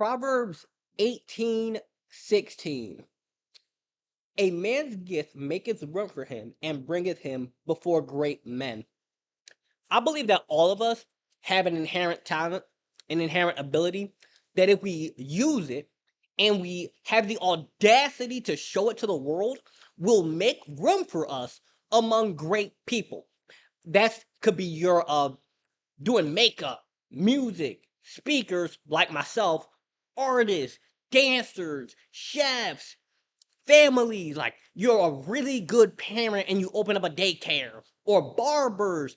Proverbs 18:16. A man's gift maketh room for him and bringeth him before great men. I believe that all of us have an inherent talent, an inherent ability, that if we use it and we have the audacity to show it to the world, will make room for us among great people. That could be your doing makeup, music, speakers like myself, artists, dancers, chefs, families. Like you're a really good parent and you open up a daycare or barbers.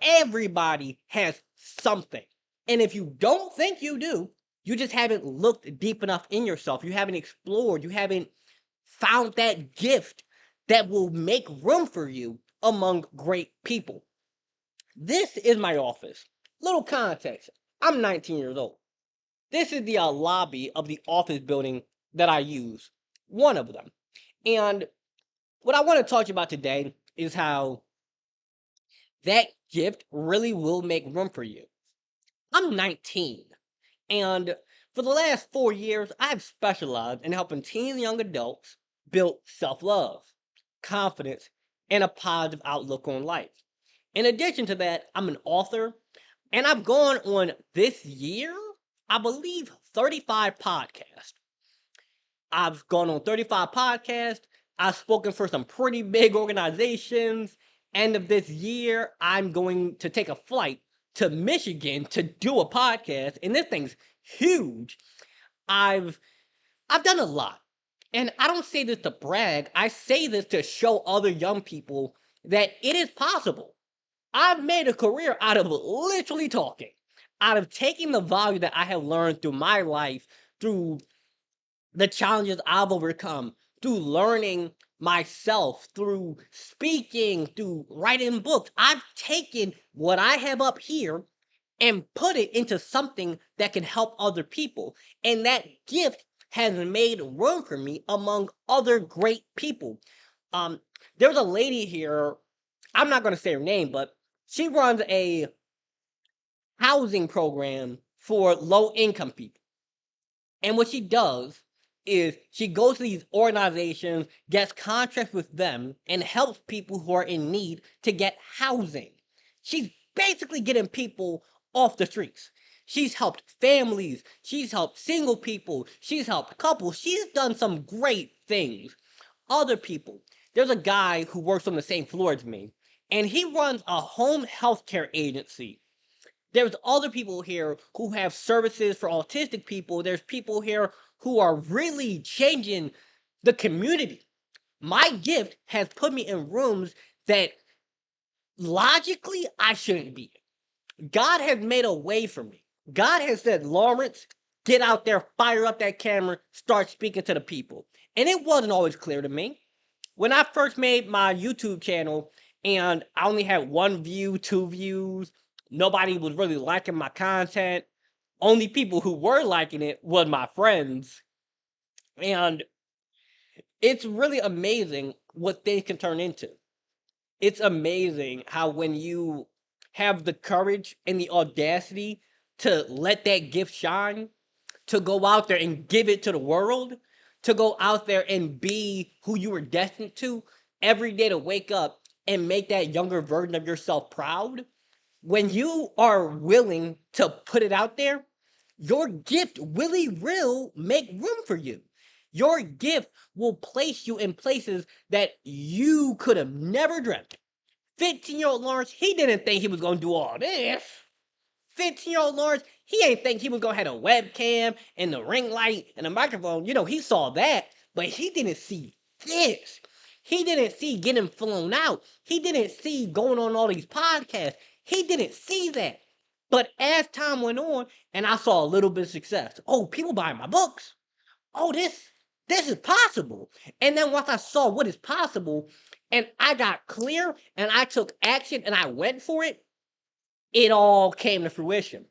Everybody has something. And if you don't think you do, you just haven't looked deep enough in yourself. You haven't explored. You haven't found that gift that will make room for you among great people. This is my office. Little context. I'm 19 years old. This is the lobby of the office building that I use. One of them. And what I want to talk to you about today is how that gift really will make room for you. I'm 19. And for the last 4 years, I've specialized in helping teens and young adults build self love, confidence, and a positive outlook on life. In addition to that, I'm an author, and I've gone on this year, I believe, 35 podcasts. I've gone on 35 podcasts. I've spoken for some pretty big organizations. End of this year, I'm going to take a flight to Michigan to do a podcast, and this thing's huge. I've I've done a lot. And I don't say this to brag. I say this to show other young people that it is possible. I've made a career out of literally talking, out of taking the value that I have learned through my life, through the challenges I've overcome, through learning myself, through speaking, through writing books. I've taken what I have up here and put it into something that can help other people. And that gift has made room for me among other great people. Um, there's a lady here, I'm not going to say her name, but she runs a housing program for low income people. And what she does is she goes to these organizations, gets contracts with them, and helps people who are in need to get housing. She's basically getting people off the streets. She's helped families, she's helped single people, she's helped couples, she's done some great things. Other people, there's a guy who works on the same floor as me, and he runs a home healthcare agency. There's other people here who have services for autistic people. There's people here who are really changing the community. My gift has put me in rooms that logically I shouldn't be in. God has made a way for me. God has said, Lawrence, get out there, fire up that camera, start speaking to the people. And it wasn't always clear to me. When I first made my YouTube channel and I only had 1 view, 2 views, nobody was really liking my content. Only people who were liking it was my friends. And it's really amazing what things can turn into. It's amazing how when you have the courage and the audacity to let that gift shine, to go out there and give it to the world, to go out there and be who you were destined to every day, to wake up and make that younger version of yourself proud. When you are willing to put it out there, your gift really will make room for you. Your gift will place you in places that you could have never dreamt. 15-year-old Lawrence, he didn't think he was going to do all this. 15-year-old Lawrence, he ain't think he was going to have a webcam and the ring light and a microphone. He saw that, but he didn't see this. He didn't see getting flown out. He didn't see going on all these podcasts. He didn't see that. But as time went on, and I saw a little bit of success. Oh, people buying my books. Oh, this is possible. And then once I saw what is possible, and I got clear, and I took action, and I went for it, it all came to fruition.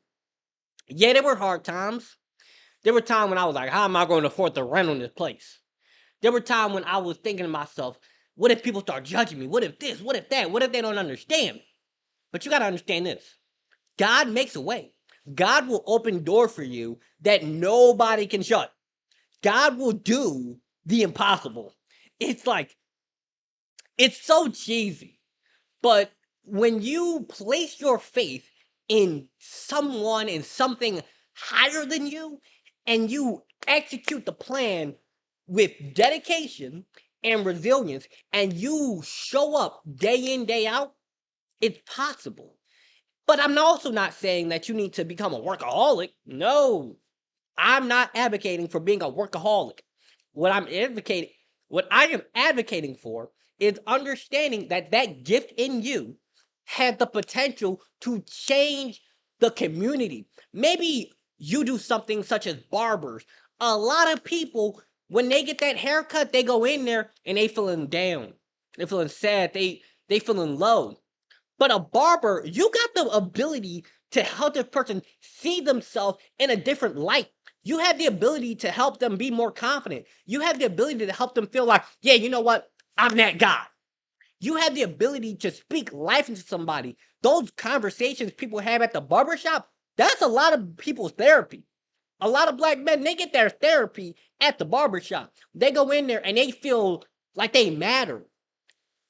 Yeah, there were hard times. There were times when I was like, how am I going to afford the rent on this place? There were times when I was thinking to myself, what if people start judging me? What if this? What if that? What if they don't understand? But you got to understand this. God makes a way. God will open door for you that nobody can shut. God will do the impossible. It's like, it's so cheesy. But when you place your faith in someone, in something higher than you, and you execute the plan with dedication and resilience, and you show up day in, day out, it's possible. But I'm also not saying that you need to become a workaholic. No, I'm not advocating for being a workaholic. What I'm advocating, what I am advocating for is understanding that that gift in you has the potential to change the community. Maybe you do something such as barbers. A lot of people, when they get that haircut, they go in there and they feeling down. They feeling sad. They feeling low. But a barber, you got the ability to help this person see themselves in a different light. You have the ability to help them be more confident. You have the ability to help them feel like, yeah, you know what? I'm that guy. You have the ability to speak life into somebody. Those conversations people have at the barbershop, that's a lot of people's therapy. A lot of black men, they get their therapy at the barbershop. They go in there and they feel like they matter.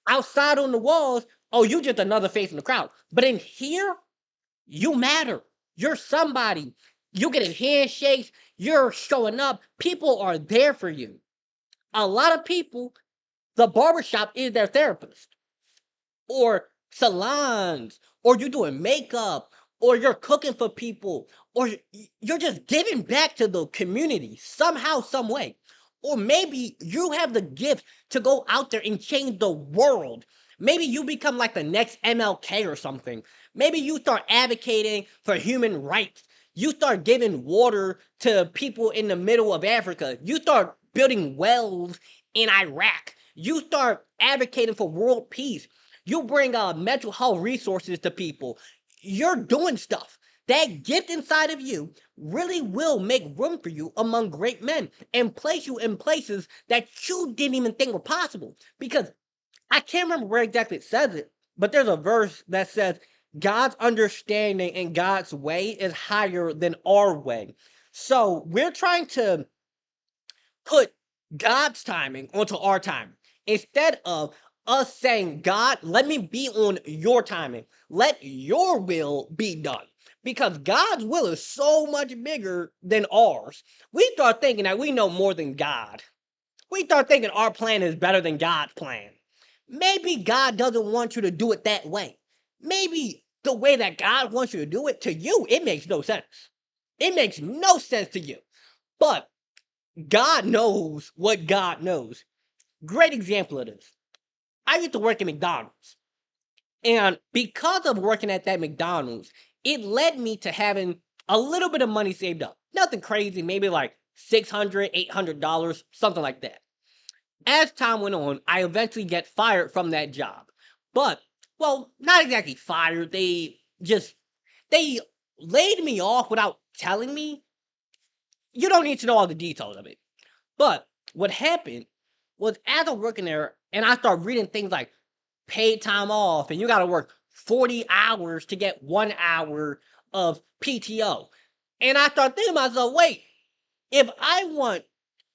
Outside on the walls, oh, you just another face in the crowd. But in here, you matter. You're somebody. You getting handshakes. You're showing up. People are there for you. A lot of people, the barbershop is their therapist, or salons, or you're doing makeup, or you're cooking for people, or you're just giving back to the community somehow, some way. Or maybe you have the gift to go out there and change the world. Maybe you become like the next MLK or something. Maybe you start advocating for human rights. You start giving water to people in the middle of Africa. You start building wells in Iraq. You start advocating for world peace. You bring mental health resources to people. You're doing stuff. That gift inside of you really will make room for you among great men and place you in places that you didn't even think were possible. Because I can't remember where exactly it says it, but there's a verse that says, God's understanding and God's way is higher than our way. So we're trying to put God's timing onto our timing instead of us saying, God, let me be on your timing. Let your will be done. Because God's will is so much bigger than ours. We start thinking that we know more than God. We start thinking our plan is better than God's plan. Maybe God doesn't want you to do it that way. Maybe the way that God wants you to do it, to you, it makes no sense. It makes no sense to you. But God knows what God knows. Great example of this. I used to work at McDonald's. And because of working at that McDonald's, it led me to having a little bit of money saved up. Nothing crazy, maybe like $600, $800, something like that. As time went on, I eventually get fired from that job. But, well, not exactly fired. They laid me off without telling me. You don't need to know all the details of it. But what happened was, as I'm working there and I start reading things like paid time off, and you got to work 40 hours to get 1 hour of PTO. And I start thinking to myself, wait, if I want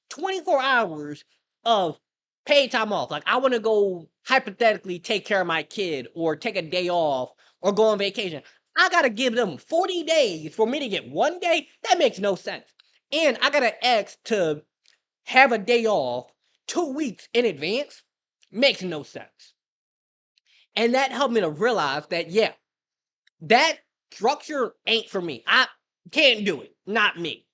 24 hours of paid time off, like I want to go hypothetically take care of my kid or take a day off or go on vacation, I got to give them 40 days for me to get 1 day? That makes no sense. And I got to ask to have a day off 2 weeks in advance? Makes no sense. And that helped me to realize that, yeah, that structure ain't for me. I can't do it. Not me.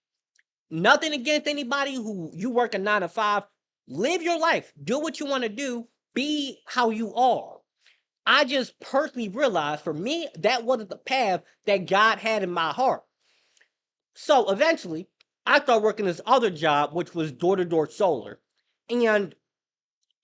Nothing against anybody who you work a 9 to 5. Live your life. Do what you want to do. Be how you are. I just personally realized, for me, that wasn't the path that God had in my heart. So eventually, I started working this other job, which was door-to-door solar. And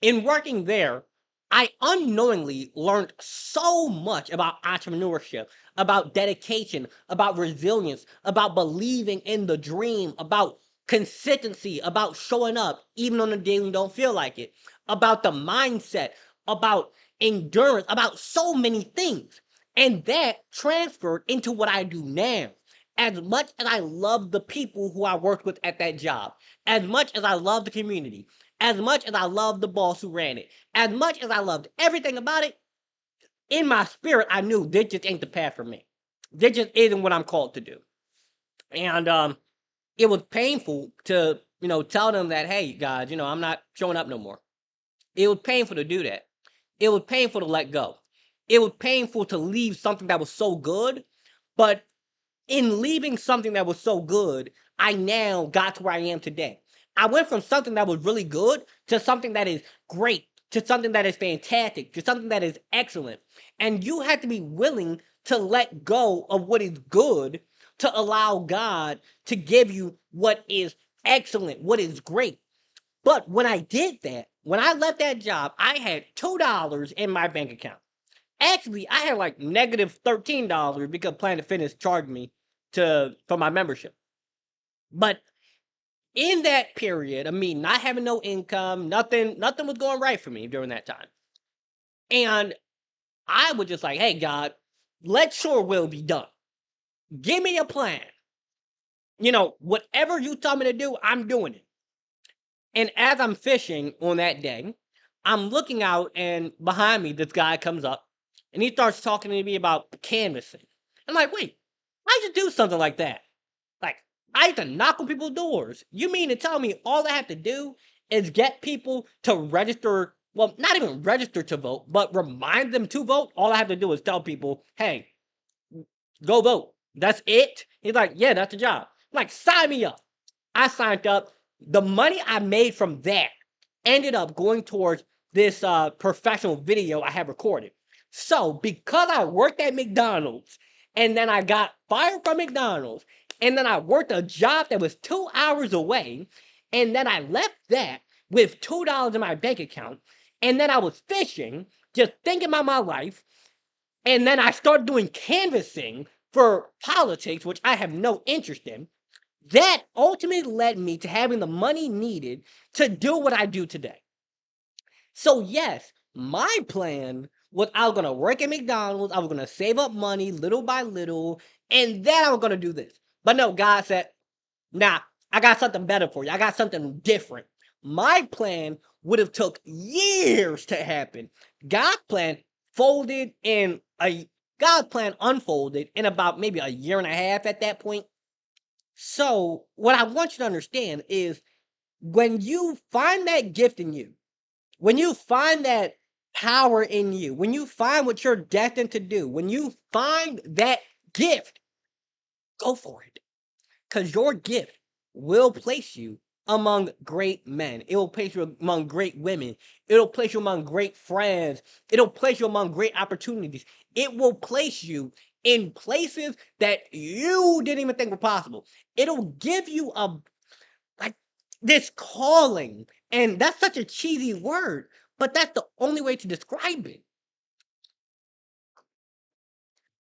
in working there, I unknowingly learned so much about entrepreneurship, about dedication, about resilience, about believing in the dream, about consistency, about showing up even on the day when you don't feel like it, about the mindset, about endurance, about so many things. And that transferred into what I do now. as much as I love the people who I worked with at that job, as much as I love the community, as much as I love the boss who ran it, as much as I loved everything about it, in my spirit, I knew this just ain't the path for me. This just isn't what I'm called to do. And it was painful to, tell them that, hey, guys, I'm not showing up no more. It was painful to do that. It was painful to let go. It was painful to leave something that was so good. But in leaving something that was so good, I now got to where I am today. I went from something that was really good to something that is great, to something that is fantastic, to something that is excellent. And you have to be willing to let go of what is good to allow God to give you what is excellent, what is great. But when I did that, when I left that job, I had $2 in my bank account. Actually, I had like negative $13 because Planet Fitness charged me for my membership. But in that period of me not having no income, nothing was going right for me during that time. And I was just like, hey, God, let your will be done. Give me a plan. Whatever you tell me to do, I'm doing it. And as I'm fishing on that day, I'm looking out, and behind me, this guy comes up and he starts talking to me about canvassing. I'm like, wait, I should do something like that. Like, I have to knock on people's doors. You mean to tell me all I have to do is get people to register? Well, not even register to vote, but remind them to vote. All I have to do is tell people, hey, go vote. That's it? He's like, yeah, that's the job. I'm like, sign me up. I signed up. The money I made from that ended up going towards this professional video I have recorded. So because I worked at McDonald's and then I got fired from McDonald's and then I worked a job that was 2 hours away and then I left that with $2 in my bank account and then I was fishing, just thinking about my life, and then I started doing canvassing for politics, which I have no interest in. That ultimately led me to having the money needed to do what I do today. So yes, my plan was I was gonna work at McDonald's, I was gonna save up money little by little, and then I was gonna do this. But no, God said, nah, I got something better for you. I got something different. My plan would have took years to happen. God's plan folded in a God's plan unfolded in about maybe a year and a half at that point. So, what I want you to understand is when you find that gift in you, when you find that power in you, when you find what you're destined to do, when you find that gift, go for it. Because your gift will place you among great men. It will place you among great women. It'll place you among great friends. It'll place you among great opportunities. It will place you in places that you didn't even think were possible. It'll give you like this calling. And that's such a cheesy word, but that's the only way to describe it.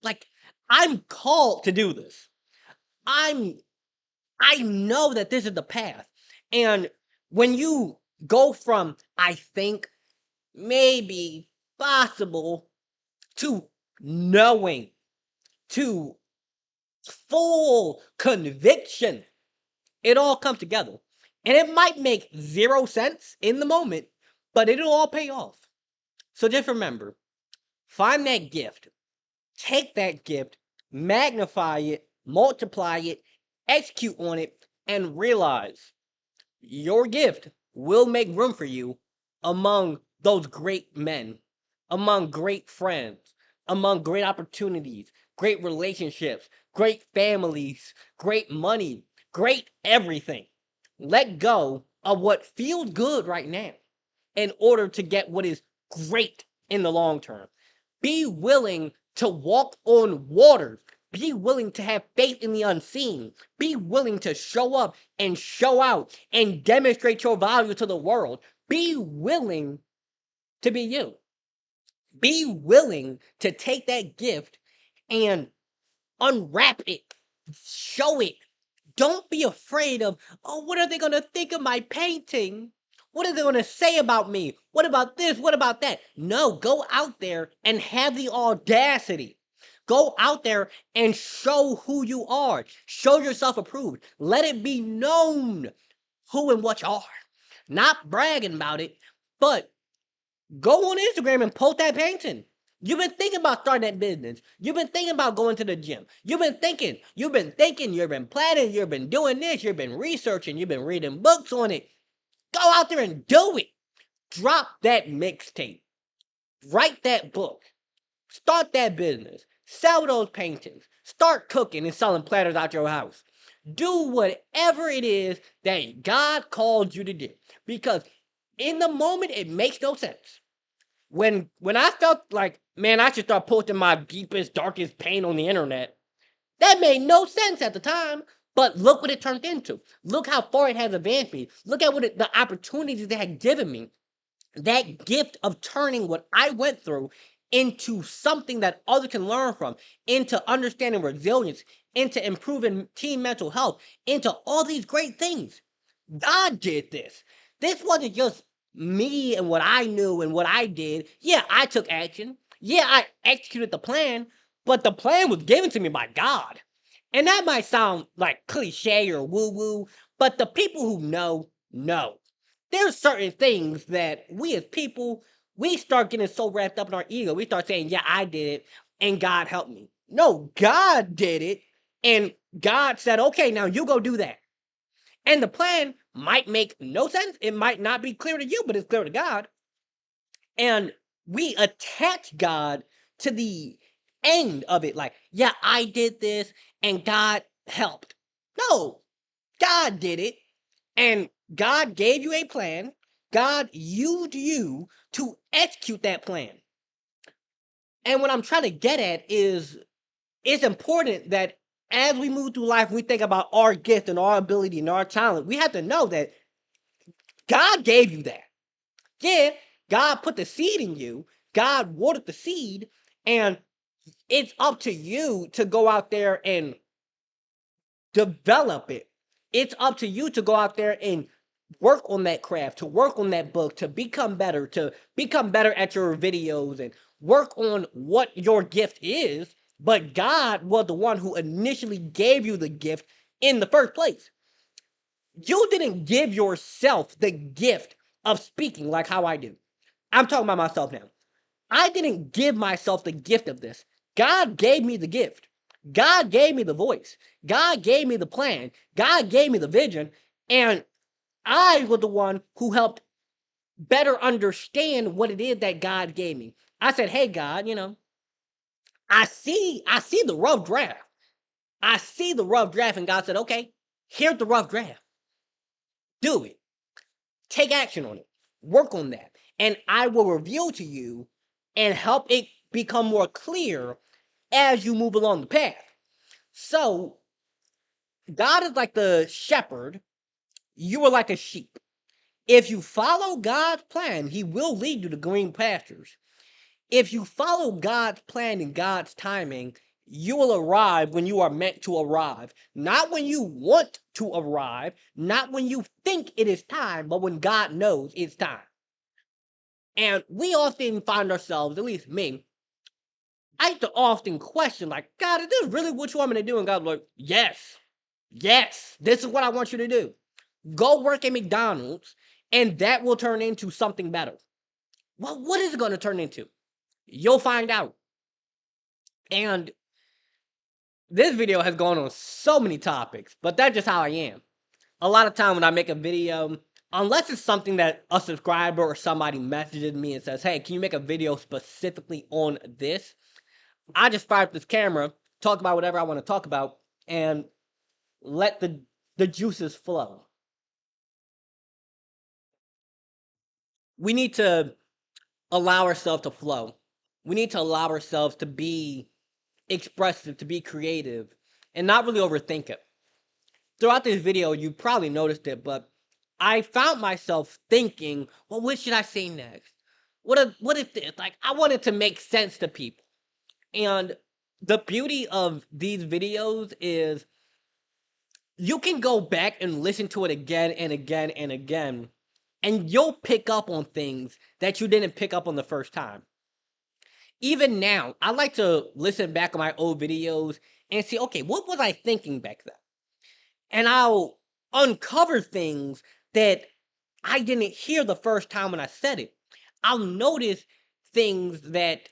Like, I'm called to do this. I know that this is the path. And when you go from I think, maybe, possible, to knowing, to full conviction, it all comes together. And it might make 0 sense in the moment, but it'll all pay off. So just remember, find that gift, take that gift, magnify it, multiply it, execute on it, and realize your gift will make room for you among those great men, among great friends, among great opportunities, great relationships, great families, great money, great everything. Let go of what feels good right now in order to get what is great in the long term. Be willing to walk on water. Be willing to have faith in the unseen. Be willing to show up and show out and demonstrate your value to the world. Be willing to be you. Be willing to take that gift and unwrap it, show it. Don't be afraid of, oh, what are they going to think of my painting? What are they going to say about me? What about this? What about that? No, go out there and have the audacity. Go out there and show who you are. Show yourself approved. Let it be known who and what you are. Not bragging about it, but go on Instagram and post that painting. You've been thinking about starting that business. You've been thinking about going to the gym. You've been thinking, you've been planning, you've been doing this, you've been researching, you've been reading books on it. Go out there and do it. Drop that mixtape. Write that book. Start that business. Sell those paintings. Start cooking and selling platters out your house. Do whatever it is that God called you to do. Because in the moment, it makes no sense. When I felt like, man, I should start posting my deepest, darkest pain on the internet, that made no sense at the time. But look what it turned into. Look how far it has advanced me. Look at the opportunities it had given me. That gift of turning what I went through into something that others can learn from, into understanding resilience, into improving team mental health, into all these great things. God did this. This wasn't just me and what I knew and what I did. Yeah, I took action. Yeah, I executed the plan, but the plan was given to me by God. And that might sound like cliche or woo-woo, but the people who know. There's certain things that we as people, we start getting so wrapped up in our ego. We start saying, yeah, I did it and God helped me. No, God did it and God said, okay, now you go do that. And the plan might make no sense. It might not be clear to you, but it's clear to God. And we attach God to the end of it. Like, yeah, I did this and God helped. No, God did it. And God gave you a plan. God used you to execute that plan. And what I'm trying to get at is it's important that as we move through life, we think about our gift and our ability and our talent. We have to know that God gave you that. Yeah, God put the seed in you. God watered the seed. And it's up to you to go out there and develop it. It's up to you to go out there and work on that craft, to work on that book, to become better at your videos and work on what your gift is. But God was the one who initially gave you the gift in the first place. You didn't give yourself the gift of speaking like how I do. I'm talking about myself now. I didn't give myself the gift of this. God gave me the gift. God gave me the voice. God gave me the plan. God gave me the vision. And I was the one who helped better understand what it is that God gave me. I said, hey, God, I see the rough draft. I see the rough draft. And God said, okay, here's the rough draft. Do it. Take action on it. Work on that. And I will reveal to you and help it become more clear as you move along the path. So, God is like the shepherd. You are like a sheep. If you follow God's plan, He will lead you to green pastures. If you follow God's plan and God's timing, you will arrive when you are meant to arrive. Not when you want to arrive, not when you think it is time, but when God knows it's time. And we often find ourselves, at least me, I used to often question, like, God, is this really what you want me to do? And God's like, yes, this is what I want you to do. Go work at McDonald's, and that will turn into something better. Well, what is it going to turn into? You'll find out. And this video has gone on so many topics, but that's just how I am. A lot of time when I make a video, unless it's something that a subscriber or somebody messages me and says, hey, can you make a video specifically on this? I just fire up this camera, talk about whatever I want to talk about, and let the juices flow. We need to allow ourselves to flow. We need to allow ourselves to be expressive, to be creative, and not really overthink it. Throughout this video, you probably noticed it, but I found myself thinking, well, what should I say next? What if this? Like, I wanted to make sense to people. And the beauty of these videos is you can go back and listen to it again and again and again, and you'll pick up on things that you didn't pick up on the first time. even now, I like to listen back on my old videos and see, okay, what was I thinking back then? And I'll uncover things that I didn't hear the first time when I said it. I'll notice things that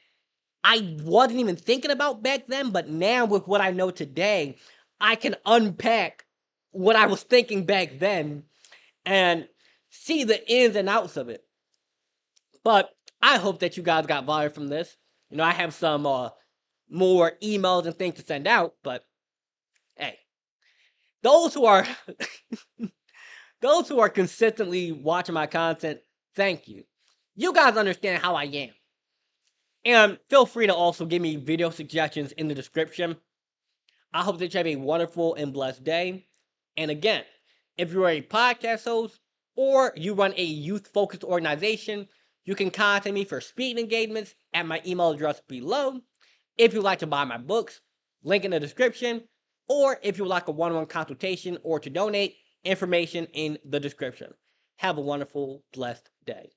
I wasn't even thinking about back then, but now with what I know today, I can unpack what I was thinking back then and see the ins and outs of it. But I hope that you guys got value from this. I have some more emails and things to send out, but hey, those who are those who are consistently watching my content, thank you. You guys understand how I am. And feel free to also give me video suggestions in the description. I hope that you have a wonderful and blessed day. And again, if you're a podcast host or you run a youth-focused organization, you can contact me for speaking engagements at my email address below. If you'd like to buy my books, link in the description. Or if you would like a one-on-one consultation or to donate, information in the description. Have a wonderful, blessed day.